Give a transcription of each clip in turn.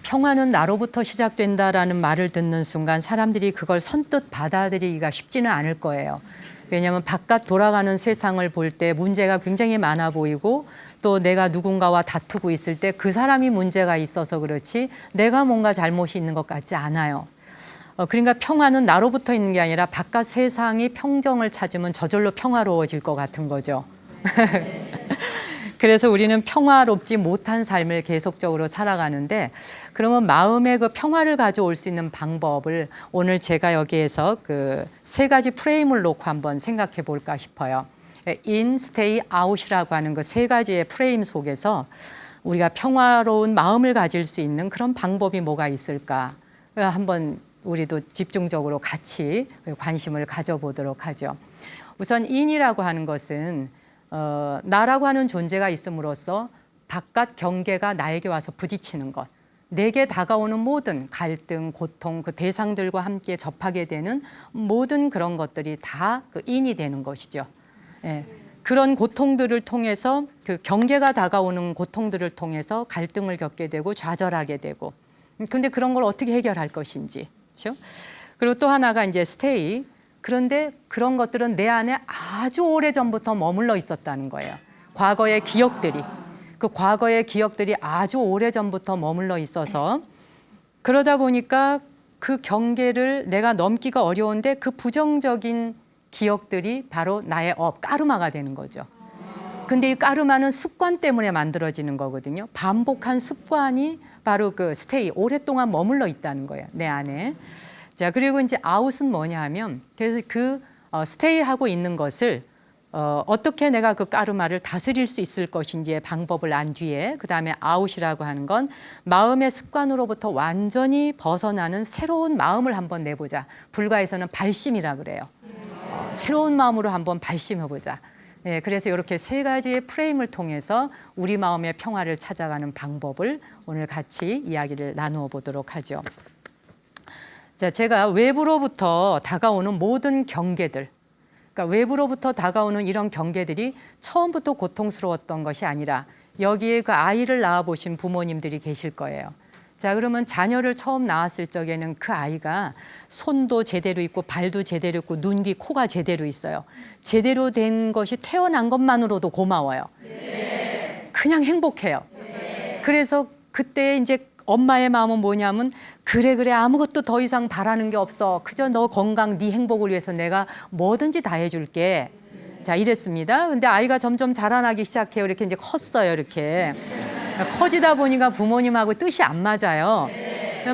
평화는 나로부터 시작된다라는 말을 듣는 순간 사람들이 그걸 선뜻 받아들이기가 쉽지는 않을 거예요. 왜냐하면 바깥 돌아가는 세상을 볼 때 문제가 굉장히 많아 보이고 또 내가 누군가와 다투고 있을 때 그 사람이 문제가 있어서 그렇지 내가 뭔가 잘못이 있는 것 같지 않아요. 그러니까 평화는 나로부터 있는 게 아니라 바깥 세상이 평정을 찾으면 저절로 평화로워질 것 같은 거죠. 그래서 우리는 평화롭지 못한 삶을 계속적으로 살아가는데 그러면 마음의 그 평화를 가져올 수 있는 방법을 오늘 제가 여기에서 그 세 가지 프레임을 놓고 한번 생각해 볼까 싶어요. In, stay, out이라고 하는 그 세 가지의 프레임 속에서 우리가 평화로운 마음을 가질 수 있는 그런 방법이 뭐가 있을까 한번 우리도 집중적으로 같이 관심을 가져보도록 하죠. 우선 in이라고 하는 것은 나라고 하는 존재가 있음으로써 바깥 경계가 나에게 와서 부딪히는 것, 내게 다가오는 모든 갈등, 고통, 그 대상들과 함께 접하게 되는 모든 그런 것들이 다 그 인이 되는 것이죠. 예. 그런 고통들을 통해서 그 경계가 다가오는 고통들을 통해서 갈등을 겪게 되고 좌절하게 되고, 근데 그런 걸 어떻게 해결할 것인지, 그렇죠? 그리고 또 하나가 이제 stay. 그런데 그런 것들은 내 안에 아주 오래전부터 머물러 있었다는 거예요. 과거의 기억들이. 그 과거의 기억들이 아주 오래전부터 머물러 있어서 그러다 보니까 그 경계를 내가 넘기가 어려운데 그 부정적인 기억들이 바로 나의 까르마가 되는 거죠. 근데 이 까르마는 습관 때문에 만들어지는 거거든요. 반복한 습관이 바로 그 스테이, 오랫동안 머물러 있다는 거예요. 내 안에. 자, 그리고 이제 아웃은 뭐냐 하면 그래서 그 스테이하고 있는 것을 어떻게 내가 그 까르마를 다스릴 수 있을 것인지의 방법을 안 뒤에 그다음에 아웃이라고 하는 건 마음의 습관으로부터 완전히 벗어나는 새로운 마음을 한번 내보자. 불가에서는 발심이라 그래요. 새로운 마음으로 한번 발심해보자. 네, 그래서 이렇게 세 가지의 프레임을 통해서 우리 마음의 평화를 찾아가는 방법을 오늘 같이 이야기를 나누어 보도록 하죠. 자, 제가 외부로부터 다가오는 모든 경계들, 그러니까 외부로부터 다가오는 이런 경계들이 처음부터 고통스러웠던 것이 아니라 여기에 그 아이를 낳아보신 부모님들이 계실 거예요. 자, 그러면 자녀를 처음 낳았을 적에는 그 아이가 손도 제대로 있고 발도 제대로 있고 눈, 귀, 코가 제대로 있어요. 제대로 된 것이 태어난 것만으로도 고마워요. 그냥 행복해요. 그래서 그때 이제 엄마의 마음은 뭐냐면 그래 아무것도 더 이상 바라는 게 없어. 그저 너 건강, 네 행복을 위해서 내가 뭐든지 다 해줄게. 자, 이랬습니다. 근데 아이가 점점 자라나기 시작해요. 이렇게 이제 컸어요. 이렇게. 커지다 보니까 부모님하고 뜻이 안 맞아요.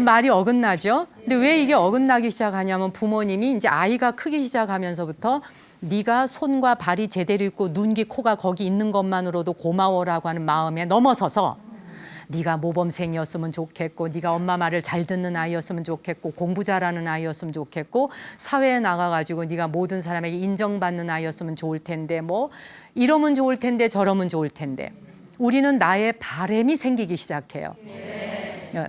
말이 어긋나죠. 근데 왜 이게 어긋나기 시작하냐면 부모님이 이제 아이가 크기 시작하면서부터 네가 손과 발이 제대로 있고 눈, 귀, 코가 거기 있는 것만으로도 고마워라고 하는 마음에 넘어서서 네가 모범생이었으면 좋겠고 네가 엄마 말을 잘 듣는 아이였으면 좋겠고 공부 잘하는 아이였으면 좋겠고 사회에 나가가지고 네가 모든 사람에게 인정받는 아이였으면 좋을 텐데 뭐 이러면 좋을 텐데 저러면 좋을 텐데 우리는 나의 바램이 생기기 시작해요.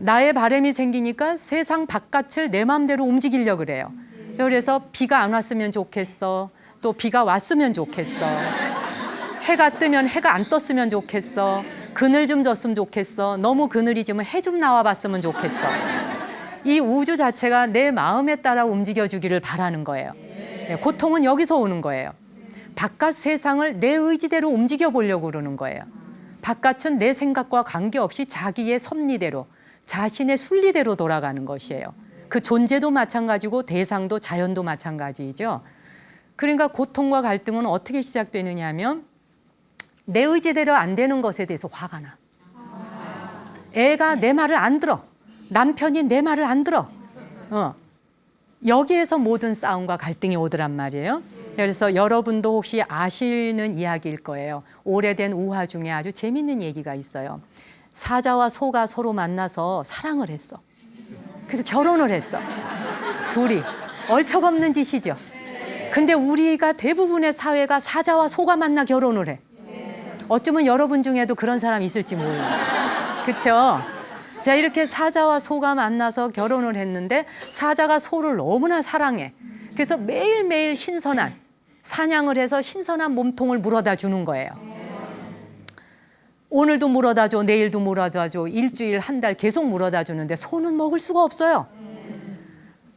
나의 바램이 생기니까 세상 바깥을 내 마음대로 움직이려고 그래요. 그래서 비가 안 왔으면 좋겠어. 또 비가 왔으면 좋겠어. 해가 뜨면 해가 안 떴으면 좋겠어. 그늘 좀 졌으면 좋겠어. 너무 그늘이 지면 해 좀 나와봤으면 좋겠어. 이 우주 자체가 내 마음에 따라 움직여주기를 바라는 거예요. 고통은 여기서 오는 거예요. 바깥 세상을 내 의지대로 움직여 보려고 그러는 거예요. 바깥은 내 생각과 관계없이 자기의 섭리대로, 자신의 순리대로 돌아가는 것이에요. 그 존재도 마찬가지고 대상도 자연도 마찬가지죠. 그러니까 고통과 갈등은 어떻게 시작되느냐 하면 내 의지대로 안 되는 것에 대해서 화가 나. 애가 내 말을 안 들어. 남편이 내 말을 안 들어. 여기에서 모든 싸움과 갈등이 오더란 말이에요. 그래서 여러분도 혹시 아시는 이야기일 거예요. 오래된 우화 중에 아주 재밌는 얘기가 있어요. 사자와 소가 서로 만나서 사랑을 했어. 그래서 결혼을 했어. 둘이. 얼척없는 짓이죠. 근데 우리가 대부분의 사회가 사자와 소가 만나 결혼을 해. 어쩌면 여러분 중에도 그런 사람 있을지 몰라요. 그렇죠? 자, 이렇게 사자와 소가 만나서 결혼을 했는데 사자가 소를 너무나 사랑해. 그래서 매일매일 신선한 사냥을 해서 신선한 몸통을 물어다 주는 거예요. 오늘도 물어다 줘, 내일도 물어다 줘, 일주일, 한 달 계속 물어다 주는데 소는 먹을 수가 없어요.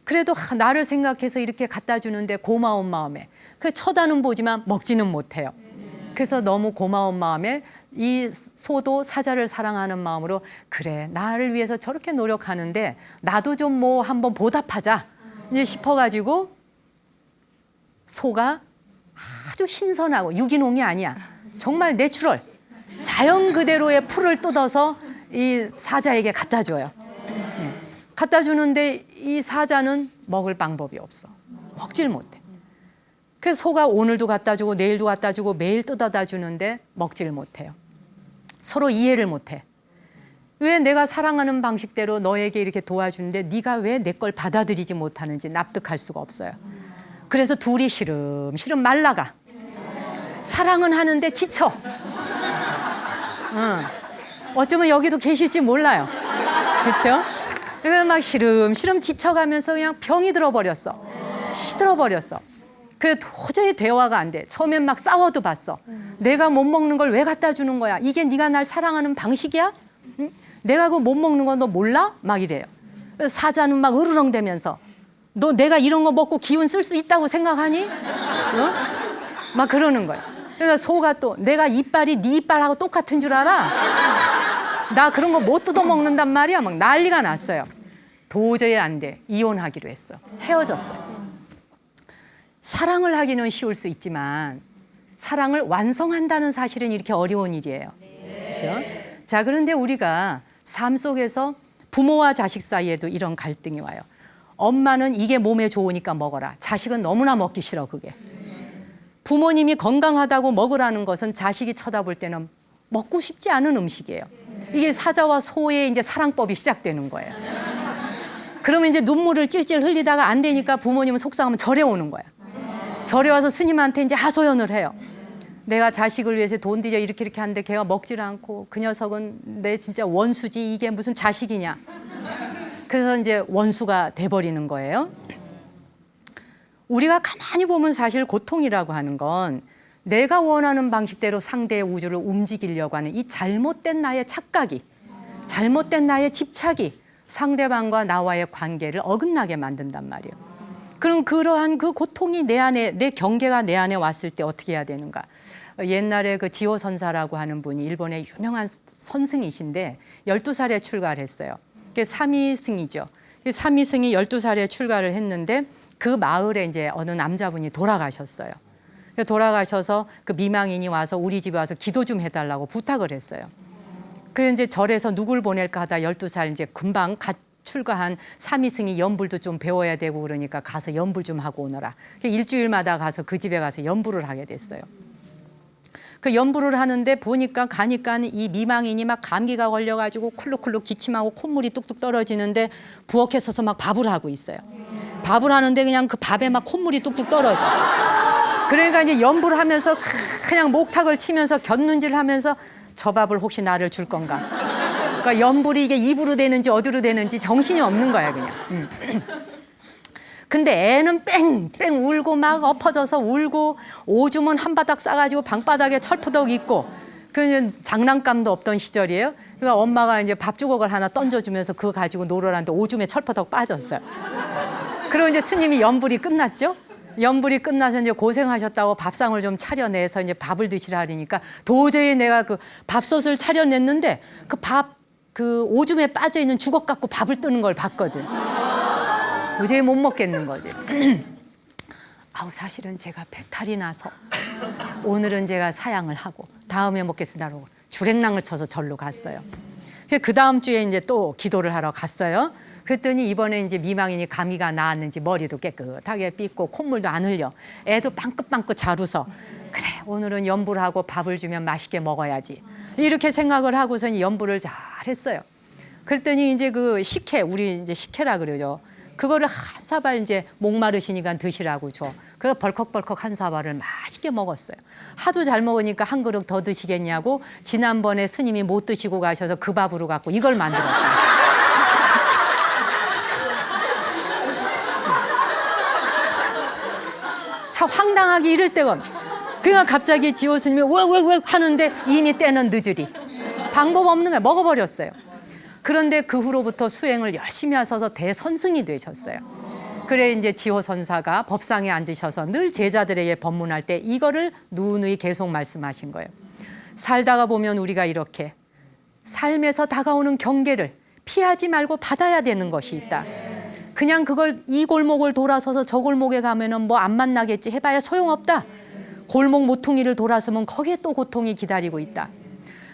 그래도 나를 생각해서 이렇게 갖다 주는데 고마운 마음에 그 쳐다는 보지만 먹지는 못해요. 그래서 너무 고마운 마음에 이 소도 사자를 사랑하는 마음으로 그래 나를 위해서 저렇게 노력하는데 나도 좀 뭐 한번 보답하자 이제 싶어가지고 소가 아주 신선하고 유기농이 아니야. 정말 내추럴 자연 그대로의 풀을 뜯어서 이 사자에게 갖다 줘요. 갖다 주는데 이 사자는 먹을 방법이 없어. 먹질 못해. 그래서 소가 오늘도 갖다 주고 내일도 갖다 주고 매일 뜯어다 주는데 먹질 못해요. 서로 이해를 못해. 왜 내가 사랑하는 방식대로 너에게 이렇게 도와주는데 네가 왜 내 걸 받아들이지 못하는지 납득할 수가 없어요. 그래서 둘이 시름시름 말라가. 사랑은 하는데 지쳐. 어쩌면 여기도 계실지 몰라요. 그렇죠? 그래서 막 시름시름 지쳐가면서 그냥 병이 들어버렸어. 시들어버렸어. 그래 도저히 대화가 안 돼. 처음엔 막 싸워도 봤어. 내가 못 먹는 걸 왜 갖다 주는 거야? 이게 네가 날 사랑하는 방식이야? 응? 내가 그거 못 먹는 거 너 몰라? 막 이래요. 그래서 사자는 막 으르렁대면서 너 내가 이런 거 먹고 기운 쓸 수 있다고 생각하니? 어? 막 그러는 거야. 그러니까 소가 또 내가 이빨이 네 이빨하고 똑같은 줄 알아? 나 그런 거 못 뜯어 먹는단 말이야. 막 난리가 났어요. 도저히 안 돼. 이혼하기로 했어. 헤어졌어요. 사랑을 하기는 쉬울 수 있지만 사랑을 완성한다는 사실은 이렇게 어려운 일이에요. 그렇죠? 자, 그런데 우리가 삶 속에서 부모와 자식 사이에도 이런 갈등이 와요. 엄마는 이게 몸에 좋으니까 먹어라. 자식은 너무나 먹기 싫어, 그게. 부모님이 건강하다고 먹으라는 것은 자식이 쳐다볼 때는 먹고 싶지 않은 음식이에요. 이게 사자와 소의 이제 사랑법이 시작되는 거예요. 그러면 이제 눈물을 찔찔 흘리다가 안 되니까 부모님은 속상하면 절에 오는 거야. 절에 와서 스님한테 이제 하소연을 해요. 내가 자식을 위해서 돈 들여 이렇게 하는데 걔가 먹질 않고 그 녀석은 내 진짜 원수지 이게 무슨 자식이냐. 그래서 이제 원수가 돼버리는 거예요. 우리가 가만히 보면 사실 고통이라고 하는 건 내가 원하는 방식대로 상대의 우주를 움직이려고 하는 이 잘못된 나의 착각이, 잘못된 나의 집착이 상대방과 나와의 관계를 어긋나게 만든단 말이에요. 그럼 그러한 그 고통이 내 안에, 내 경계가 내 안에 왔을 때 어떻게 해야 되는가? 옛날에 그 지호 선사라고 하는 분이 일본의 유명한 선승이신데 12살에 출가를 했어요. 그게 삼위승이죠. 삼위승이 12살에 출가를 했는데 그 마을에 이제 어느 남자분이 돌아가셨어요. 돌아가셔서 그 미망인이 와서 우리 집에 와서 기도 좀 해달라고 부탁을 했어요. 그 이제 절에서 누굴 보낼까 하다 12살 이제 금방 출가한 삼위승이 연불도 좀 배워야 되고 그러니까 가서 연불 좀 하고 오너라. 일주일마다 가서 그 집에 가서 연불을 하게 됐어요. 그 연불을 하는데 보니까 가니까 이 미망인이 막 감기가 걸려가지고 쿨룩쿨룩 기침하고 콧물이 뚝뚝 떨어지는데 부엌에 서서 막 밥을 하고 있어요. 밥을 하는데 그냥 그 밥에 막 콧물이 뚝뚝 떨어져. 그러니까 이제 연불을 하면서 그냥 목탁을 치면서 곁눈질을 하면서 저 밥을 혹시 나를 줄 건가. 그러니까 연불이 이게 입으로 되는지 어디로 되는지 정신이 없는 거야 그냥. 근데 애는 뺑뺑 울고 막 엎어져서 울고 오줌은 한 바닥 싸가지고 방바닥에 철푸덕 있고 그 장난감도 없던 시절이에요. 그러니까 엄마가 이제 밥주걱을 하나 던져주면서 그거 가지고 놀으라는데 오줌에 철푸덕 빠졌어요. 그리고 이제 스님이 연불이 끝났죠. 연불이 끝나서 이제 고생하셨다고 밥상을 좀 차려내서 이제 밥을 드시라 하니까 도저히 내가 그 밥솥을 차려냈는데 그 오줌에 빠져 있는 주걱 갖고 밥을 뜨는 걸 봤거든. 도저히 못 먹겠는 거지. 아우 사실은 제가 배탈이 나서 오늘은 제가 사양을 하고 다음에 먹겠습니다. 라고 주랭랑을 쳐서 절로 갔어요. 그 다음 주에 이제 또 기도를 하러 갔어요. 그랬더니 이번에 이제 미망인이 감기가 나았는지 머리도 깨끗하게 빗고 콧물도 안 흘려. 애도 빵긋빵긋 잘 웃어. 그래 오늘은 연불하고 밥을 주면 맛있게 먹어야지. 이렇게 생각을 하고서 연불을 잘 했어요. 그랬더니 이제 그 식혜, 우리 이제 식혜라 그러죠. 그거를 한 사발 이제 목마르시니까 드시라고 줘. 그래서 벌컥벌컥 한 사발을 맛있게 먹었어요. 하도 잘 먹으니까 한 그릇 더 드시겠냐고 지난번에 스님이 못 드시고 가셔서 그 밥으로 갖고 이걸 만들었다. 참 황당하게 이럴 때건. 그러니까 갑자기 지호 스님이 왜 하는데 이미 때는 늦으리. 방법 없는 거예요. 먹어버렸어요. 그런데 그 후로부터 수행을 열심히 하셔서 대선승이 되셨어요. 그래 이제 지호선사가 법상에 앉으셔서 늘 제자들에게 법문할 때 이거를 누누이 계속 말씀하신 거예요. 살다가 보면 우리가 이렇게 삶에서 다가오는 경계를 피하지 말고 받아야 되는 것이 있다. 그냥 그걸 이 골목을 돌아서서 저 골목에 가면은 뭐 안 만나겠지 해봐야 소용없다. 골목 모퉁이를 돌아서면 거기에 또 고통이 기다리고 있다.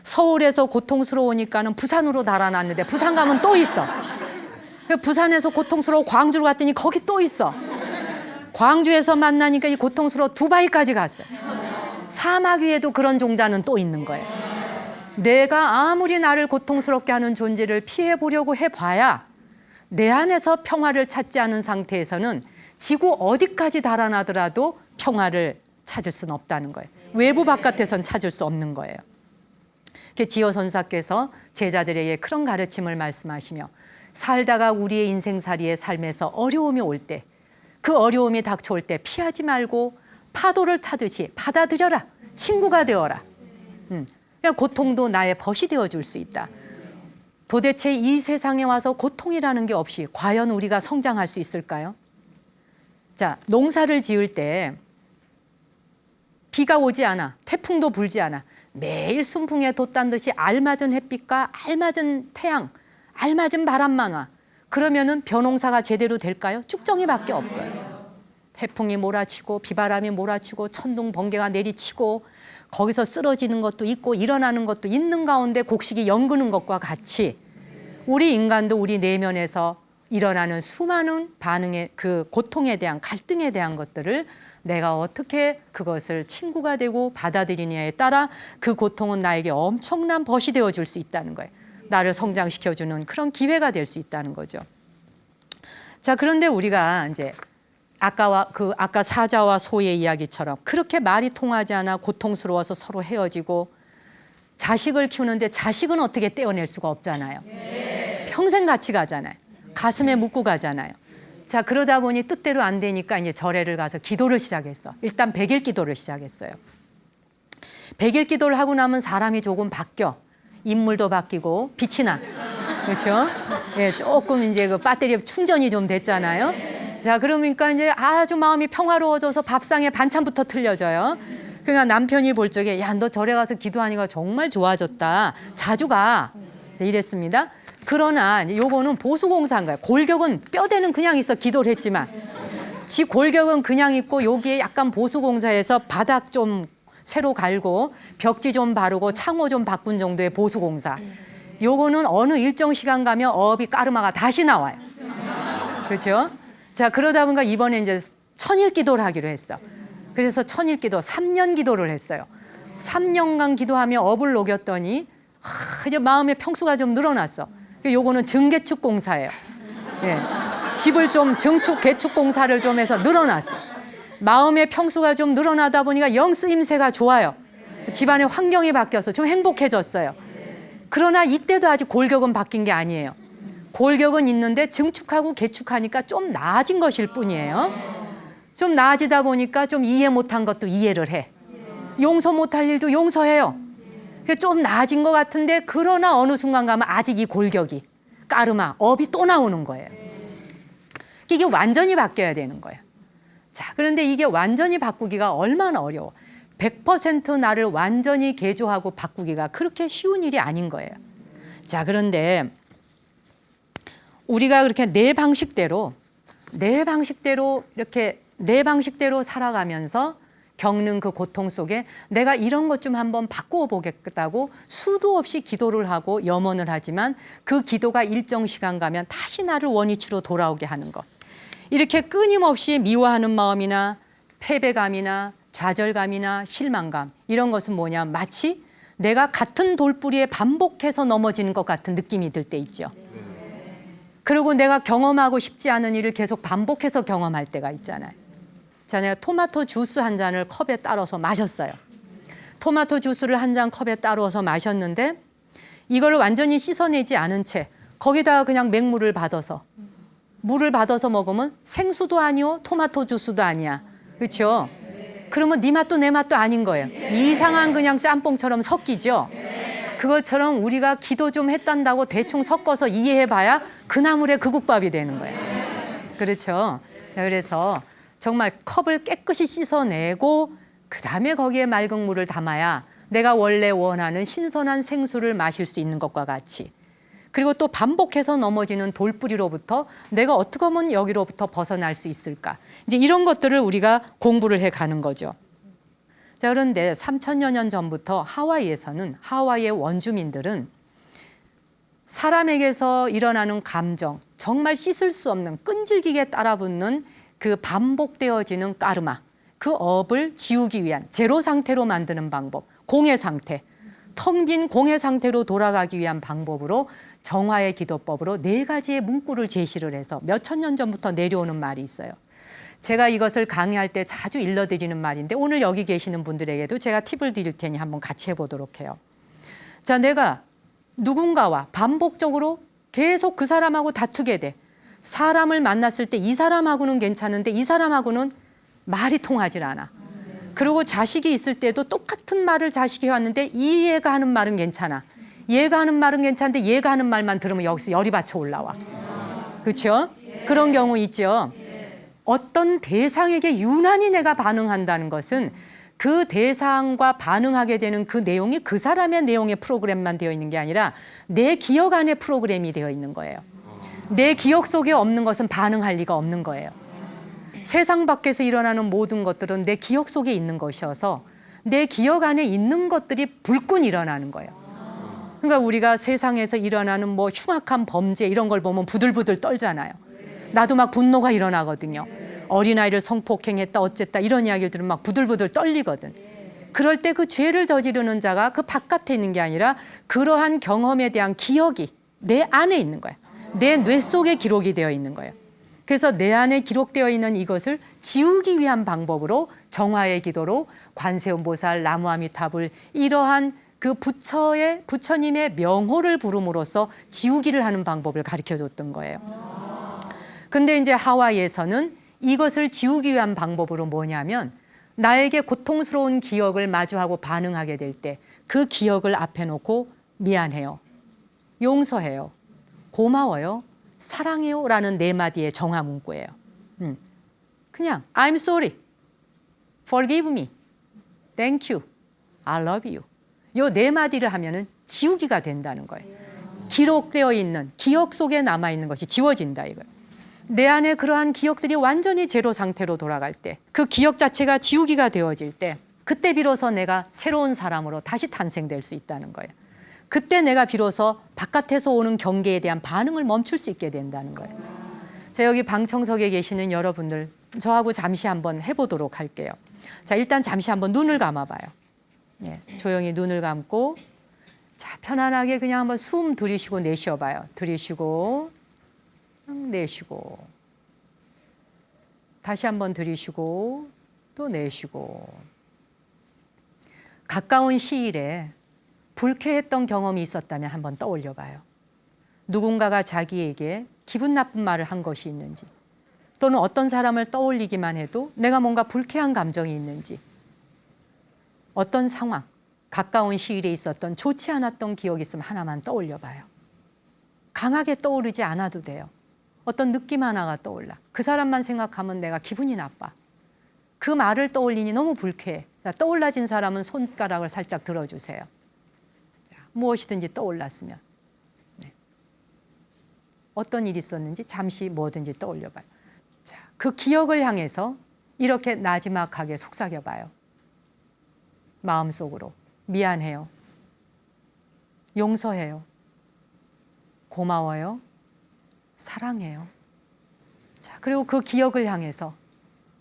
서울에서 고통스러우니까는 부산으로 달아났는데 부산 가면 또 있어. 부산에서 고통스러워 광주로 갔더니 거기 또 있어. 광주에서 만나니까 이 고통스러워 두바이까지 갔어요. 사막 위에도 그런 종자는 또 있는 거예요. 내가 아무리 나를 고통스럽게 하는 존재를 피해 보려고 해봐야 내 안에서 평화를 찾지 않은 상태에서는 지구 어디까지 달아나더라도 평화를 찾을 수는 없다는 거예요. 외부 바깥에선 찾을 수 없는 거예요. 지호선사께서 제자들에게 그런 가르침을 말씀하시며 살다가 우리의 인생살이의 삶에서 어려움이 올 때, 그 어려움이 닥쳐올 때 피하지 말고 파도를 타듯이 받아들여라. 친구가 되어라. 그냥 고통도 나의 벗이 되어줄 수 있다. 도대체 이 세상에 와서 고통이라는 게 없이 과연 우리가 성장할 수 있을까요? 자, 농사를 지을 때 비가 오지 않아, 태풍도 불지 않아. 매일 순풍에 돛단 듯이 알맞은 햇빛과 알맞은 태양, 알맞은 바람만 와. 그러면은 벼농사가 제대로 될까요? 쭉정이밖에 없어요. 태풍이 몰아치고 비바람이 몰아치고 천둥 번개가 내리치고 거기서 쓰러지는 것도 있고 일어나는 것도 있는 가운데 곡식이 연그는 것과 같이 우리 인간도 우리 내면에서 일어나는 수많은 반응의 그 고통에 대한 갈등에 대한 것들을 내가 어떻게 그것을 친구가 되고 받아들이냐에 따라 그 고통은 나에게 엄청난 벗이 되어줄 수 있다는 거예요. 나를 성장시켜주는 그런 기회가 될 수 있다는 거죠. 자, 그런데 우리가 이제 아까 사자와 소의 이야기처럼 그렇게 말이 통하지 않아 고통스러워서 서로 헤어지고 자식을 키우는데 자식은 어떻게 떼어낼 수가 없잖아요. 평생 같이 가잖아요. 가슴에 묻고 가잖아요. 자, 그러다 보니 뜻대로 안 되니까 이제 절에를 가서 기도를 시작했어. 일단 100일 기도를 시작했어요. 100일 기도를 하고 나면 사람이 조금 바뀌어. 인물도 바뀌고 빛이 나. 그렇죠? 예, 조금 이제 그 배터리 충전이 좀 됐잖아요. 자, 그러니까 이제 아주 마음이 평화로워져서 밥상에 반찬부터 틀려져요. 그러니까 남편이 볼 적에 야, 너 절에 가서 기도하니까 정말 좋아졌다. 자주 가. 이랬습니다. 그러나 요거는 보수공사인 거예요. 골격은 뼈대는 그냥 있어. 기도를 했지만. 지 골격은 그냥 있고 여기에 약간 보수공사해서 바닥 좀 새로 갈고 벽지 좀 바르고 창호 좀 바꾼 정도의 보수공사. 요거는 어느 일정 시간 가면 어비 까르마가 다시 나와요. 그렇죠? 자, 그러다 보니까 이번에 이제 천일 기도를 하기로 했어. 그래서 천일 기도 3년 기도를 했어요. 3년간 기도하며 업을 녹였더니 이제 마음의 평수가 좀 늘어났어. 요거는 증개축 공사예요. 예. 집을 좀 증축, 개축 공사를 좀 해서 늘어났어. 마음의 평수가 좀 늘어나다 보니까 영 쓰임새가 좋아요. 집안의 환경이 바뀌어서 좀 행복해졌어요. 그러나 이때도 아직 골격은 바뀐 게 아니에요. 골격은 있는데 증축하고 개축하니까 좀 나아진 것일 뿐이에요. 좀 나아지다 보니까 좀 이해 못한 것도 이해를 해. 용서 못할 일도 용서해요. 좀 나아진 것 같은데 그러나 어느 순간 가면 아직 이 골격이 까르마, 업이 또 나오는 거예요. 이게 완전히 바뀌어야 되는 거예요. 자, 그런데 이게 완전히 바꾸기가 얼마나 어려워. 100% 나를 완전히 개조하고 바꾸기가 그렇게 쉬운 일이 아닌 거예요. 자, 그런데 우리가 그렇게 내 방식대로 이렇게 내 방식대로 살아가면서 겪는 그 고통 속에 내가 이런 것 좀 한번 바꾸어 보겠다고 수도 없이 기도를 하고 염원을 하지만 그 기도가 일정 시간 가면 다시 나를 원위치로 돌아오게 하는 것. 이렇게 끊임없이 미워하는 마음이나 패배감이나 좌절감이나 실망감 이런 것은 뭐냐, 마치 내가 같은 돌부리에 반복해서 넘어지는 것 같은 느낌이 들 때 있죠. 그리고 내가 경험하고 싶지 않은 일을 계속 반복해서 경험할 때가 있잖아요. 자, 내가 토마토 주스 한 잔을 컵에 따라서 마셨어요. 토마토 주스를 한 잔 컵에 따라서 마셨는데 이걸 완전히 씻어내지 않은 채 거기다가 그냥 맹물을 받아서 물을 받아서 먹으면 생수도 아니요 토마토 주스도 아니야. 그렇죠? 그러면 네 맛도 내 맛도 아닌 거예요. 이상한 그냥 짬뽕처럼 섞이죠. 그것처럼 우리가 기도 좀 했단다고 대충 섞어서 이해해봐야 그 나물의 그 국밥이 되는 거예요. 그렇죠? 그래서 정말 컵을 깨끗이 씻어내고 그 다음에 거기에 맑은 물을 담아야 내가 원래 원하는 신선한 생수를 마실 수 있는 것과 같이, 그리고 또 반복해서 넘어지는 돌뿌리로부터 내가 어떻게 하면 여기로부터 벗어날 수 있을까, 이제 이런 것들을 우리가 공부를 해가는 거죠. 자, 그런데 3천여 년 전부터 하와이에서는, 하와이의 원주민들은 사람에게서 일어나는 감정, 정말 씻을 수 없는 끈질기게 따라붙는 그 반복되어지는 까르마, 그 업을 지우기 위한 제로 상태로 만드는 방법, 공해 상태, 텅 빈 공해 상태로 돌아가기 위한 방법으로 정화의 기도법으로 4가지의 문구를 제시를 해서 몇천 년 전부터 내려오는 말이 있어요. 제가 이것을 강의할 때 자주 일러드리는 말인데 오늘 여기 계시는 분들에게도 제가 팁을 드릴 테니 한번 같이 해보도록 해요. 자, 내가 누군가와 반복적으로 계속 그 사람하고 다투게 돼. 사람을 만났을 때 이 사람하고는 괜찮은데 이 사람하고는 말이 통하질 않아. 그리고 자식이 있을 때도 똑같은 말을 자식이 해왔는데 이 얘가 하는 말은 괜찮아. 얘가 하는 말은 괜찮은데 얘가 하는 말만 들으면 여기서 열이 받쳐 올라와. 그렇죠? 그런 경우 있죠. 어떤 대상에게 유난히 내가 반응한다는 것은 그 대상과 반응하게 되는 그 내용이 그 사람의 내용의 프로그램만 되어 있는 게 아니라 내 기억 안에 프로그램이 되어 있는 거예요. 내 기억 속에 없는 것은 반응할 리가 없는 거예요. 세상 밖에서 일어나는 모든 것들은 내 기억 속에 있는 것이어서 내 기억 안에 있는 것들이 불끈 일어나는 거예요. 그러니까 우리가 세상에서 일어나는 뭐 흉악한 범죄 이런 걸 보면 부들부들 떨잖아요. 나도 막 분노가 일어나거든요. 어린아이를 성폭행했다 어쨌다 이런 이야기를 들으면 막 부들부들 떨리거든. 그럴 때 그 죄를 저지르는 자가 그 바깥에 있는 게 아니라 그러한 경험에 대한 기억이 내 안에 있는 거예요. 내 뇌 속에 기록이 되어 있는 거예요. 그래서 내 안에 기록되어 있는 이것을 지우기 위한 방법으로 정화의 기도로 관세음보살, 나무아미타불 이러한 그 부처님의 명호를 부름으로써 지우기를 하는 방법을 가르쳐줬던 거예요. 근데 이제 하와이에서는 이것을 지우기 위한 방법으로 뭐냐면 나에게 고통스러운 기억을 마주하고 반응하게 될 때 그 기억을 앞에 놓고 미안해요, 용서해요, 고마워요, 사랑해요 라는 4마디의 정화 문구예요. 그냥 I'm sorry, forgive me, thank you, I love you 요 4마디를 하면은 지우기가 된다는 거예요. 기록되어 있는 기억 속에 남아있는 것이 지워진다 이거예요. 내 안에 그러한 기억들이 완전히 제로 상태로 돌아갈 때, 그 기억 자체가 지우기가 되어질 때, 그때 비로소 내가 새로운 사람으로 다시 탄생될 수 있다는 거예요. 그때 내가 비로소 바깥에서 오는 경계에 대한 반응을 멈출 수 있게 된다는 거예요. 자, 여기 방청석에 계시는 여러분들, 저하고 잠시 한번 해보도록 할게요. 자, 일단 잠시 한번 눈을 감아봐요. 예, 조용히 눈을 감고, 자, 편안하게 그냥 한번 숨 들이쉬고 내쉬어봐요. 들이쉬고, 내쉬고, 다시 한번 들이쉬고, 또 내쉬고. 가까운 시일에 불쾌했던 경험이 있었다면 한번 떠올려 봐요. 누군가가 자기에게 기분 나쁜 말을 한 것이 있는지, 또는 어떤 사람을 떠올리기만 해도 내가 뭔가 불쾌한 감정이 있는지, 어떤 상황, 가까운 시일에 있었던 좋지 않았던 기억이 있으면 하나만 떠올려 봐요. 강하게 떠오르지 않아도 돼요. 어떤 느낌 하나가 떠올라. 그 사람만 생각하면 내가 기분이 나빠. 그 말을 떠올리니 너무 불쾌해. 떠올라진 사람은 손가락을 살짝 들어주세요. 무엇이든지 떠올랐으면. 네. 어떤 일이 있었는지 잠시 뭐든지 떠올려봐요. 자, 그 기억을 향해서 이렇게 나지막하게 속삭여봐요. 마음속으로 미안해요, 용서해요, 고마워요, 사랑해요. 자, 그리고 그 기억을 향해서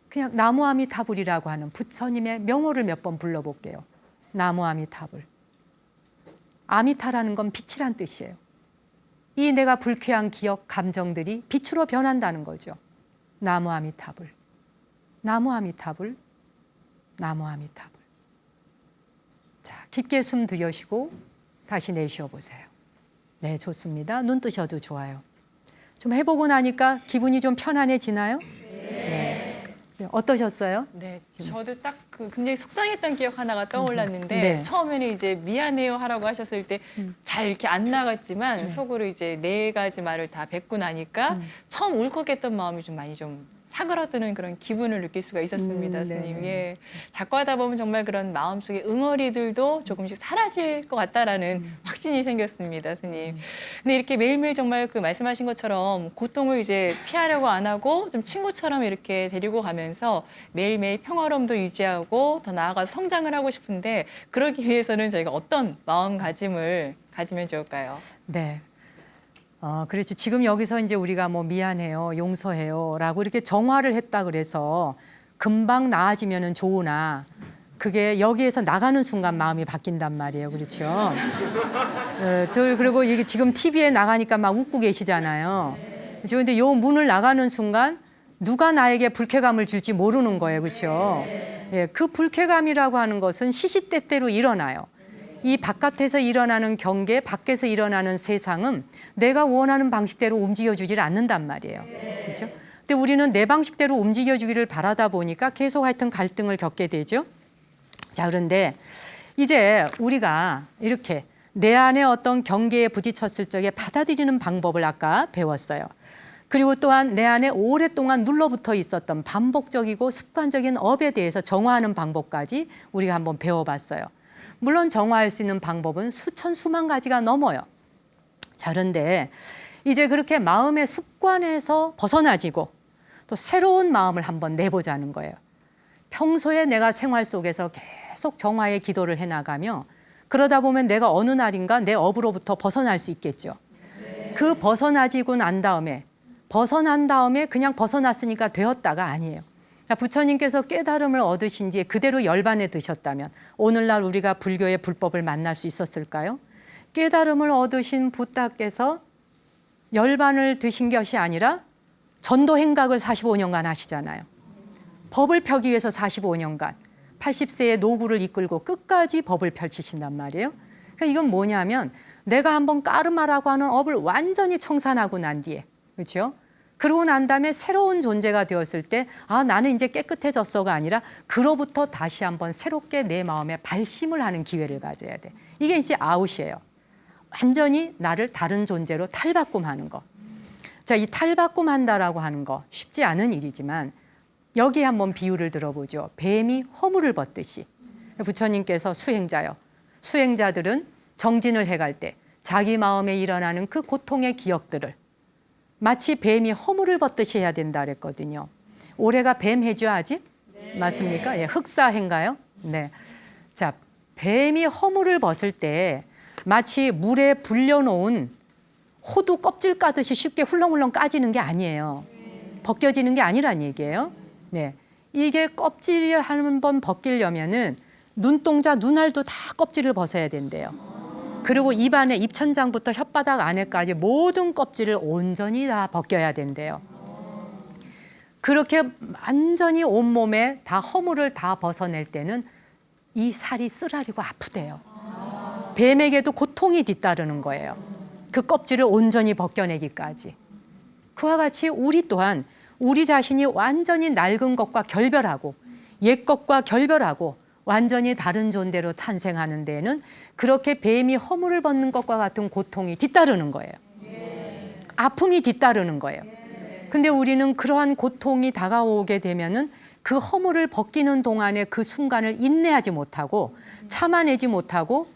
그냥 나무아미타불이라고 하는 부처님의 명호를 몇 번 불러볼게요. 나무아미타불. 아미타라는 건 빛이란 뜻이에요. 이 내가 불쾌한 기억, 감정들이 빛으로 변한다는 거죠. 나무아미타불, 나무아미타불, 나무아미타불. 자, 깊게 숨 들여쉬고 다시 내쉬어 보세요. 네, 좋습니다. 눈 뜨셔도 좋아요. 좀 해보고 나니까 기분이 좀 편안해지나요? 네. 어떠셨어요? 네, 저도 딱 그 굉장히 속상했던 기억 하나가 떠올랐는데 네. 처음에는 이제 미안해요 하라고 하셨을 때 잘 이렇게 안 나갔지만 네. 속으로 이제 네 가지 말을 다 뱉고 나니까 처음 울컥했던 마음이 좀 많이 좀 사그라드는 그런 기분을 느낄 수가 있었습니다, 스님. 네. 예. 자꾸 하다 보면 정말 그런 마음속의 응어리들도 조금씩 사라질 것 같다라는 확신이 생겼습니다, 스님. 근데 이렇게 매일매일 정말 그 말씀하신 것처럼 고통을 이제 피하려고 안 하고 좀 친구처럼 이렇게 데리고 가면서 매일매일 평화로움도 유지하고 더 나아가서 성장을 하고 싶은데 그러기 위해서는 저희가 어떤 마음가짐을 가지면 좋을까요? 네. 그렇죠. 지금 여기서 이제 우리가 뭐 미안해요, 용서해요라고 이렇게 정화를 했다 그래서 금방 나아지면은 좋으나 그게 여기에서 나가는 순간 마음이 바뀐단 말이에요. 그렇죠. 그리고 이게 지금 TV에 나가니까 막 웃고 계시잖아요. 그렇죠. 근데 요 문을 나가는 순간 누가 나에게 불쾌감을 줄지 모르는 거예요. 그렇죠. 예, 그 불쾌감이라고 하는 것은 시시때때로 일어나요. 이 바깥에서 일어나는 경계, 밖에서 일어나는 세상은 내가 원하는 방식대로 움직여주질 않는단 말이에요. 그렇죠? 근데 우리는 내 방식대로 움직여주기를 바라다 보니까 계속 하여튼 갈등을 겪게 되죠. 자, 그런데 이제 우리가 이렇게 내 안에 어떤 경계에 부딪혔을 적에 받아들이는 방법을 아까 배웠어요. 그리고 또한 내 안에 오랫동안 눌러붙어 있었던 반복적이고 습관적인 업에 대해서 정화하는 방법까지 우리가 한번 배워봤어요. 물론 정화할 수 있는 방법은 수천 수만 가지가 넘어요. 자, 그런데 이제 그렇게 마음의 습관에서 벗어나지고 또 새로운 마음을 한번 내보자는 거예요. 평소에 내가 생활 속에서 계속 정화의 기도를 해나가며 그러다 보면 내가 어느 날인가 내 업으로부터 벗어날 수 있겠죠. 그 벗어나지고 난 다음에 벗어난 다음에 그냥 벗어났으니까 되었다가 아니에요. 부처님께서 깨달음을 얻으신 뒤에 그대로 열반에 드셨다면 오늘날 우리가 불교의 불법을 만날 수 있었을까요? 깨달음을 얻으신 부다께서 열반을 드신 것이 아니라 전도 행각을 45년간 하시잖아요. 법을 펴기 위해서 45년간 80세의 노구를 이끌고 끝까지 법을 펼치신단 말이에요. 그러니까 이건 뭐냐면 내가 한번 까르마라고 하는 업을 완전히 청산하고 난 뒤에, 그렇죠? 그러고 난 다음에 새로운 존재가 되었을 때 나는 이제 깨끗해졌어가 아니라 그로부터 다시 한번 새롭게 내 마음에 발심을 하는 기회를 가져야 돼. 이게 이제 아웃이에요. 완전히 나를 다른 존재로 탈바꿈하는 거. 자, 이 탈바꿈한다라고 하는 거 쉽지 않은 일이지만 여기에 한번 비유를 들어보죠. 뱀이 허물을 벗듯이. 부처님께서 수행자요. 수행자들은 정진을 해갈 때 자기 마음에 일어나는 그 고통의 기억들을 마치 뱀이 허물을 벗듯이 해야 된다 그랬거든요. 올해가 뱀 해죠 아직? 네. 맞습니까? 예, 흑사해인가요? 네. 자, 뱀이 허물을 벗을 때 마치 물에 불려놓은 호두 껍질 까듯이 쉽게 훌렁훌렁 까지는 게 아니에요. 벗겨지는 게 아니란 얘기예요. 네. 이게 껍질이 한 번 벗기려면은 눈동자, 눈알도 다 껍질을 벗어야 된대요. 그리고 입안에 입천장부터 혓바닥 안에까지 모든 껍질을 온전히 다 벗겨야 된대요. 그렇게 완전히 온몸에 다 허물을 다 벗어낼 때는 이 살이 쓰라리고 아프대요. 뱀에게도 고통이 뒤따르는 거예요. 그 껍질을 온전히 벗겨내기까지. 그와 같이 우리 또한 우리 자신이 완전히 낡은 것과 결별하고 옛 것과 결별하고 완전히 다른 존재로 탄생하는 데에는 그렇게 뱀이 허물을 벗는 것과 같은 고통이 뒤따르는 거예요. 아픔이 뒤따르는 거예요. 근데 우리는 그러한 고통이 다가오게 되면은 그 허물을 벗기는 동안에 그 순간을 인내하지 못하고 참아내지 못하고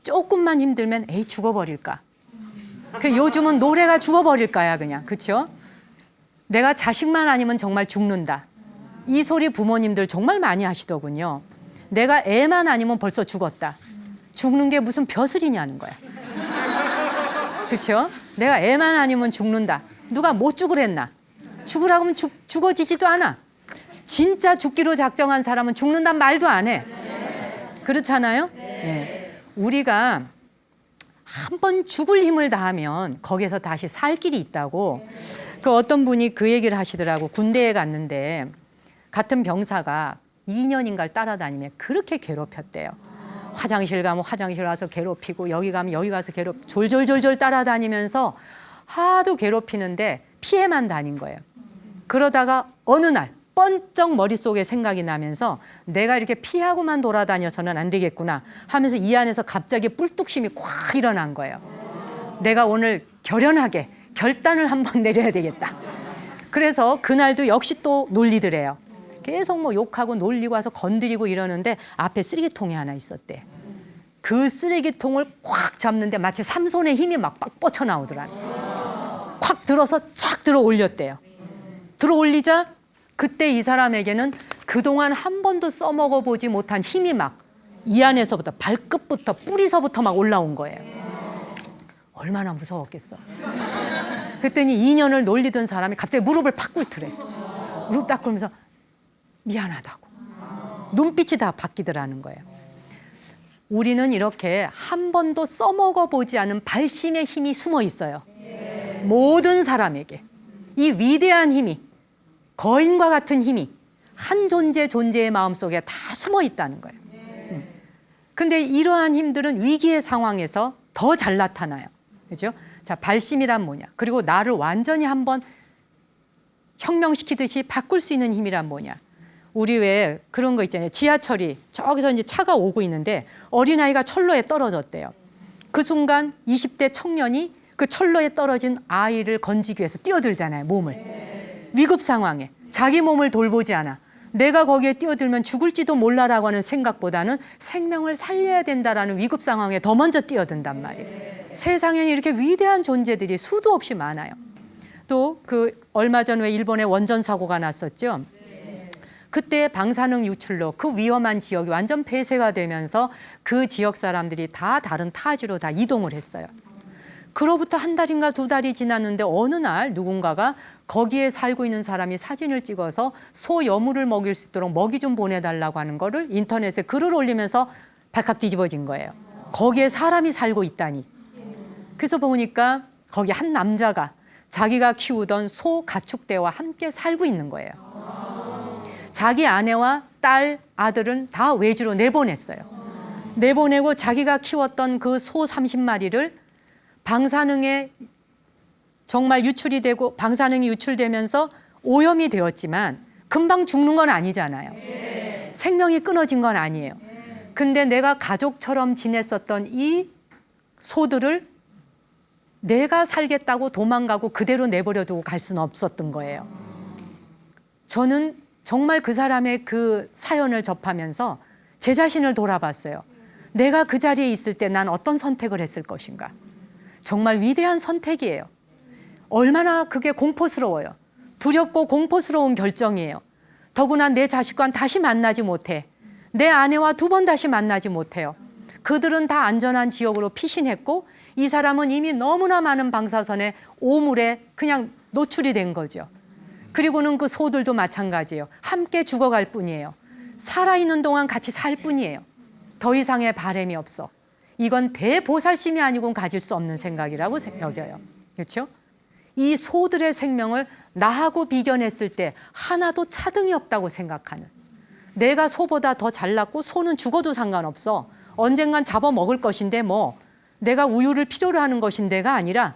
조금만 힘들면 에이 죽어버릴까. 요즘은 노래가 죽어버릴까야 그냥. 그렇죠? 내가 자식만 아니면 정말 죽는다. 이 소리 부모님들 정말 많이 하시더군요. 내가 애만 아니면 벌써 죽었다. 죽는 게 무슨 벼슬이냐는 거야. 그렇죠? 내가 애만 아니면 죽는다. 누가 못 죽으랬나? 죽으라고 하면 죽어지지도 않아. 진짜 죽기로 작정한 사람은 죽는단 말도 안 해. 그렇잖아요? 네. 우리가 한 번 죽을 힘을 다하면 거기에서 다시 살 길이 있다고 그 어떤 분이 그 얘기를 하시더라고. 군대에 갔는데 같은 병사가 2년인가를 따라다니며 그렇게 괴롭혔대요. 화장실 가면 화장실 가서 괴롭히고 여기 가면 여기 가서 졸졸졸졸 따라다니면서 하도 괴롭히는데 피해만 다닌 거예요. 그러다가 어느 날 번쩍 머릿속에 생각이 나면서 내가 이렇게 피하고만 돌아다녀서는 안 되겠구나 하면서 이 안에서 갑자기 뿔뚝심이 콱 일어난 거예요. 내가 오늘 결연하게 결단을 한번 내려야 되겠다. 그래서 그날도 역시 또 논리더래요. 계속 뭐 욕하고 놀리고 와서 건드리고 이러는데 앞에 쓰레기통이 하나 있었대. 그 쓰레기통을 꽉 잡는데 마치 삼손의 힘이 막 뻗쳐 나오더라고요. 콱 들어서 착 들어 올렸대요. 들어 올리자 그때 이 사람에게는 그동안 한 번도 써먹어 보지 못한 힘이 막 이 안에서부터 발끝부터 뿌리서부터 막 올라온 거예요. 얼마나 무서웠겠어. 그랬더니 2년을 놀리던 사람이 갑자기 무릎을 팍 꿇더래. 무릎 딱 꿇으면서 미안하다고. 눈빛이 다 바뀌더라는 거예요. 우리는 이렇게 한 번도 써먹어 보지 않은 발심의 힘이 숨어 있어요. 모든 사람에게. 이 위대한 힘이, 거인과 같은 힘이 한 존재의 마음속에 다 숨어 있다는 거예요. 근데 이러한 힘들은 위기의 상황에서 더 잘 나타나요. 그죠? 자, 발심이란 뭐냐? 그리고 나를 완전히 한번 혁명시키듯이 바꿀 수 있는 힘이란 뭐냐? 우리 왜 그런 거 있잖아요. 지하철이 저기서 이제 차가 오고 있는데 어린아이가 철로에 떨어졌대요. 그 순간 20대 청년이 그 철로에 떨어진 아이를 건지기 위해서 뛰어들잖아요. 몸을. 위급 상황에 자기 몸을 돌보지 않아. 내가 거기에 뛰어들면 죽을지도 몰라라고 하는 생각보다는 생명을 살려야 된다라는 위급 상황에 더 먼저 뛰어든단 말이에요. 세상에 이렇게 위대한 존재들이 수도 없이 많아요. 또 그 얼마 전 왜 일본에 원전 사고가 났었죠. 그때 방사능 유출로 그 위험한 지역이 완전 폐쇄가 되면서 그 지역 사람들이 다 다른 타지로 다 이동을 했어요. 그로부터 한 달인가 두 달이 지났는데 어느 날 누군가가 거기에 살고 있는 사람이 사진을 찍어서 소 여물을 먹일 수 있도록 먹이 좀 보내달라고 하는 거를 인터넷에 글을 올리면서 발칵 뒤집어진 거예요. 거기에 사람이 살고 있다니. 그래서 보니까 거기 한 남자가 자기가 키우던 소 가축대와 함께 살고 있는 거예요. 자기 아내와 딸, 아들은 다 외주로 내보냈어요. 내보내고 자기가 키웠던 그 소 30마리를 방사능에 정말 유출이 되고 방사능이 유출되면서 오염이 되었지만 금방 죽는 건 아니잖아요. 생명이 끊어진 건 아니에요. 근데 내가 가족처럼 지냈었던 이 소들을 내가 살겠다고 도망가고 그대로 내버려 두고 갈 수는 없었던 거예요. 저는 정말 그 사람의 그 사연을 접하면서 제 자신을 돌아봤어요. 내가 그 자리에 있을 때 난 어떤 선택을 했을 것인가. 정말 위대한 선택이에요. 얼마나 그게 공포스러워요. 두렵고 공포스러운 결정이에요. 더구나 내 자식과는 다시 만나지 못해. 내 아내와 두 번 다시 만나지 못해요. 그들은 다 안전한 지역으로 피신했고 이 사람은 이미 너무나 많은 방사선의 오물에 그냥 노출이 된 거죠. 그리고는 그 소들도 마찬가지예요. 함께 죽어갈 뿐이에요. 살아있는 동안 같이 살 뿐이에요. 더 이상의 바람이 없어. 이건 대보살심이 아니고는 가질 수 없는 생각이라고 여겨요. 그렇죠? 이 소들의 생명을 나하고 비견했을 때 하나도 차등이 없다고 생각하는. 내가 소보다 더 잘났고 소는 죽어도 상관없어. 언젠간 잡아먹을 것인데 뭐 내가 우유를 필요로 하는 것인데가 아니라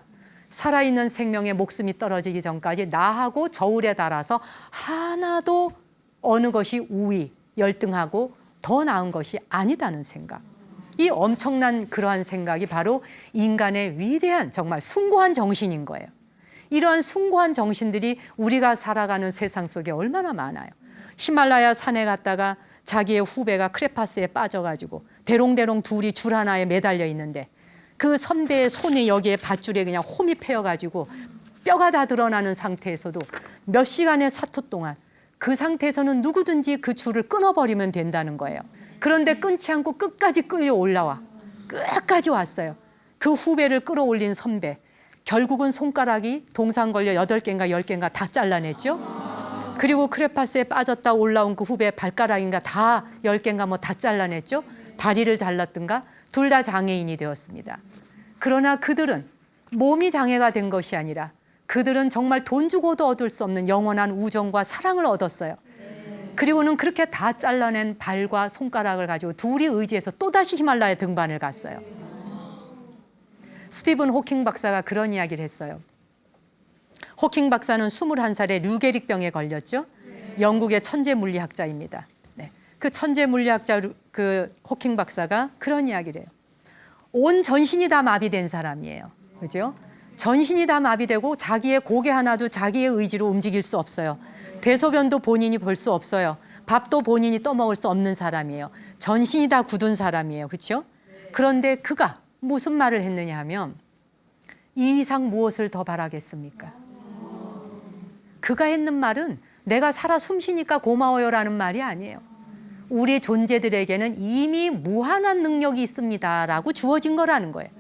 살아있는 생명의 목숨이 떨어지기 전까지 나하고 저울에 달아서 하나도 어느 것이 우위, 열등하고 더 나은 것이 아니다는 생각. 이 엄청난 그러한 생각이 바로 인간의 위대한 정말 숭고한 정신인 거예요. 이러한 숭고한 정신들이 우리가 살아가는 세상 속에 얼마나 많아요. 히말라야 산에 갔다가 자기의 후배가 크레파스에 빠져가지고 대롱대롱 둘이 줄 하나에 매달려 있는데 그 선배의 손이 여기에 밧줄에 그냥 홈이 패여가지고 뼈가 다 드러나는 상태에서도 몇 시간의 사투 동안 그 상태에서는 누구든지 그 줄을 끊어버리면 된다는 거예요. 그런데 끊지 않고 끝까지 끌려 올라와. 끝까지 왔어요. 그 후배를 끌어올린 선배. 결국은 손가락이 동상 걸려 8개인가 10개인가 다 잘라냈죠. 그리고 크레파스에 빠졌다 올라온 그 후배 발가락인가 다 10개인가 뭐 다 잘라냈죠. 다리를 잘랐든가 둘 다 장애인이 되었습니다. 그러나 그들은 몸이 장애가 된 것이 아니라 그들은 정말 돈 주고도 얻을 수 없는 영원한 우정과 사랑을 얻었어요. 그리고는 그렇게 다 잘라낸 발과 손가락을 가지고 둘이 의지해서 또다시 히말라야 등반을 갔어요. 스티븐 호킹 박사가 그런 이야기를 했어요. 호킹 박사는 21살에 류게릭병에 걸렸죠. 영국의 천재 물리학자입니다. 네. 그 천재 물리학자 그 호킹 박사가 그런 이야기를 해요. 온 전신이 다 마비된 사람이에요. 그죠? 전신이 다 마비되고 자기의 고개 하나도 자기의 의지로 움직일 수 없어요. 대소변도 본인이 볼 수 없어요. 밥도 본인이 떠먹을 수 없는 사람이에요. 전신이 다 굳은 사람이에요. 그렇죠? 그런데 그가 무슨 말을 했느냐 하면 이 이상 무엇을 더 바라겠습니까? 그가 했는 말은 내가 살아 숨쉬니까 고마워요라는 말이 아니에요. 우리 존재들에게는 이미 무한한 능력이 있습니다라고 주어진 거라는 거예요.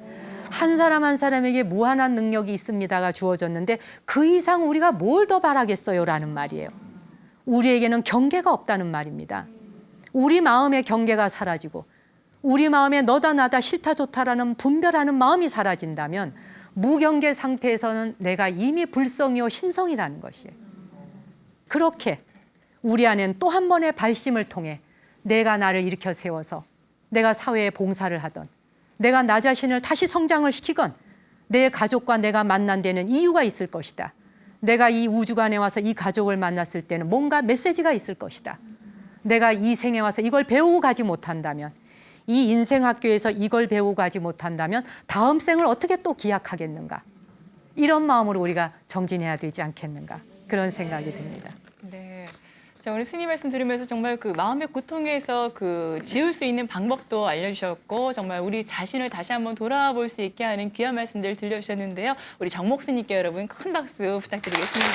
한 사람 한 사람에게 무한한 능력이 있습니다가 주어졌는데 그 이상 우리가 뭘 더 바라겠어요라는 말이에요. 우리에게는 경계가 없다는 말입니다. 우리 마음의 경계가 사라지고 우리 마음에 너다 나다 싫다 좋다라는 분별하는 마음이 사라진다면 무경계 상태에서는 내가 이미 불성이요 신성이라는 것이에요. 그렇게 우리 안엔 또 한 번의 발심을 통해 내가 나를 일으켜 세워서 내가 사회에 봉사를 하던 내가 나 자신을 다시 성장을 시키건 내 가족과 내가 만난 데는 이유가 있을 것이다. 내가 이 우주관에 와서 이 가족을 만났을 때는 뭔가 메시지가 있을 것이다. 내가 이 생에 와서 이걸 배우고 가지 못한다면 이 인생학교에서 이걸 배우고 가지 못한다면 다음 생을 어떻게 또 기약하겠는가. 이런 마음으로 우리가 정진해야 되지 않겠는가. 그런 생각이 듭니다. 네. 자, 오늘 스님 말씀 들으면서 정말 그 마음의 고통에서 그 지울 수 있는 방법도 알려주셨고 정말 우리 자신을 다시 한번 돌아볼 수 있게 하는 귀한 말씀들 들려주셨는데요. 우리 정 목사님께 여러분 큰 박수 부탁드리겠습니다.